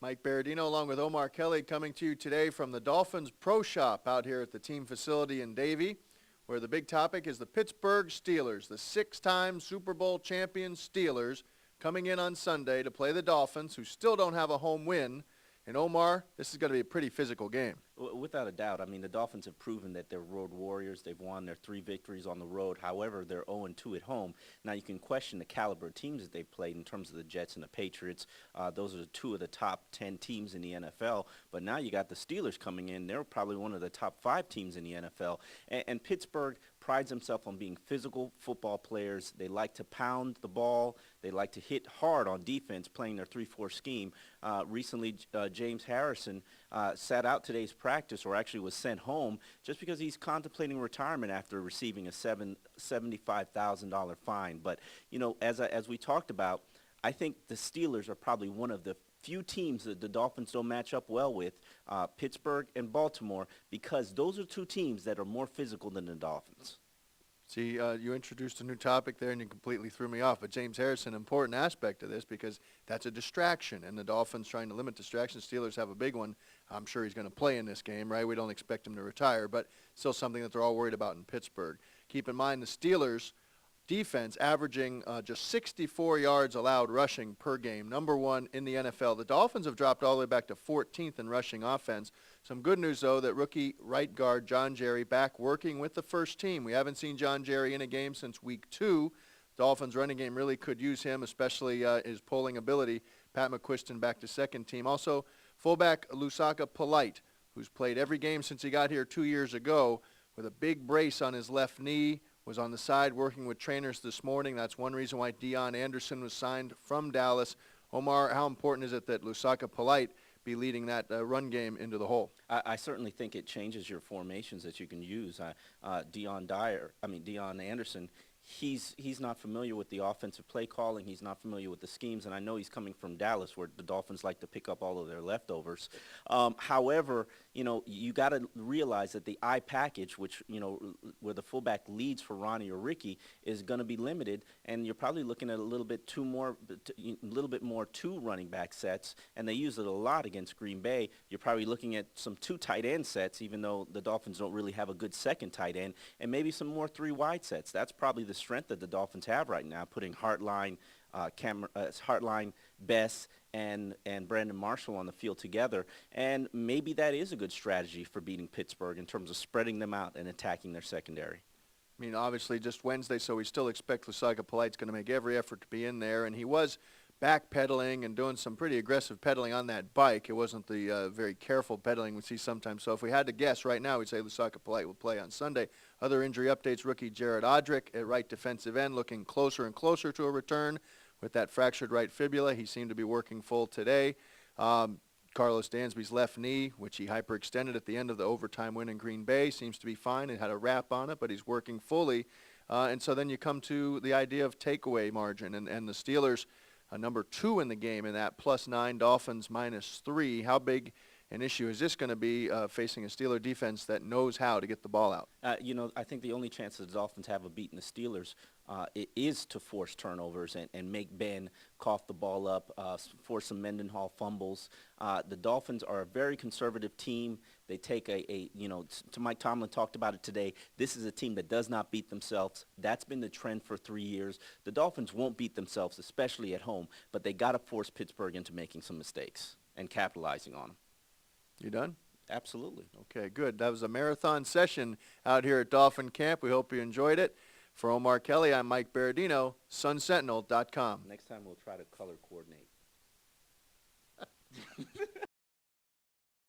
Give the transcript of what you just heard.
Mike Berardino along with Omar Kelly coming to you today from the Dolphins Pro Shop out here at the team facility in Davie, where the big topic is the Pittsburgh Steelers, the six-time Super Bowl champion Steelers, coming in on Sunday to play the Dolphins, who still don't have a home win. And Omar, this is going to be a pretty physical game. Without a doubt. I mean, the Dolphins have proven that they're road warriors. They've won their 3 victories on the road. However, they're 0-2 at home. Now, you can question the caliber of teams that they've played in terms of the Jets and the Patriots. Those are 2 of the top 10 teams in the NFL. But now you got the Steelers coming in. They're probably one of the top 5 teams in the NFL. And Pittsburgh prides themselves on being physical football players. They like to pound the ball. They like to hit hard on defense, playing their 3-4 scheme. Recently, James Harrison sat out today's practice, or actually was sent home, just because he's contemplating retirement after receiving a $75,000 fine. But, you know, as we talked about, I think the Steelers are probably one of the few teams that the Dolphins don't match up well with, Pittsburgh and Baltimore, because those are 2 teams that are more physical than the Dolphins. See, you introduced a new topic there, and you completely threw me off. But James Harrison, an important aspect of this, because that's a distraction, and the Dolphins trying to limit distractions. Steelers have a big one. I'm sure he's going to play in this game, right? We don't expect him to retire, but still something that they're all worried about in Pittsburgh. Keep in mind the Steelers' defense averaging just 64 yards allowed rushing per game, number 1 in the NFL. The Dolphins have dropped all the way back to 14th in rushing offense. Some good news, though, that rookie right guard John Jerry back working with the first team. We haven't seen John Jerry in a game since week 2. Dolphins running game really could use him, especially his pulling ability. Pat McQuiston back to second team. Also, fullback Lusaka Polite, who's played every game since he got here 2 years ago with a big brace on his left knee, was on the side working with trainers this morning. That's one reason why Dion Anderson was signed from Dallas. Omar, how important is it that Lusaka Polite be leading that run game into the hole? I certainly think it changes your formations that you can use. Dion Anderson, he's not familiar with the offensive play calling. He's not familiar with the schemes, and I know he's coming from Dallas, where the Dolphins like to pick up all of their leftovers. However, you know, you got to realize that the I package, which, you know, where the fullback leads for Ronnie or Ricky, is going to be limited, and you're probably looking at a little bit more 2 running back sets, and they use it a lot against Green Bay. You're probably looking at some 2 tight end sets, even though the Dolphins don't really have a good second tight end, and maybe some more 3 wide sets. That's probably the strength that the Dolphins have right now, putting Hartline, Bess, and Brandon Marshall on the field together. And maybe that is a good strategy for beating Pittsburgh in terms of spreading them out and attacking their secondary. I mean, obviously just Wednesday, so we still expect Lusaka Polite's going to make every effort to be in there. And he was backpedaling and doing some pretty aggressive pedaling on that bike. It wasn't the very careful pedaling we see sometimes. So if we had to guess right now, we'd say Lusaka Polite will play on Sunday. Other injury updates, rookie Jared Odrick at right defensive end looking closer and closer to a return with that fractured right fibula. He seemed to be working full today. Carlos Dansby's left knee, which he hyperextended at the end of the overtime win in Green Bay, seems to be fine. It had a wrap on it, but he's working fully. And so then you come to the idea of takeaway margin, and the Steelers number 2 in the game in that +9, Dolphins -3. How big an issue is this going to be facing a Steeler defense that knows how to get the ball out? You know, I think the only chance that the Dolphins have of beating the Steelers is to force turnovers and make Ben cough the ball up, force some Mendenhall fumbles. The Dolphins are a very conservative team. They take Mike Tomlin talked about it today. This is a team that does not beat themselves. That's been the trend for 3 years. The Dolphins won't beat themselves, especially at home, but they got to force Pittsburgh into making some mistakes and capitalizing on them. You done? Absolutely. Okay, good. That was a marathon session out here at Dolphin Camp. We hope you enjoyed it. For Omar Kelly, I'm Mike Berardino, sunsentinel.com. Next time we'll try to color coordinate.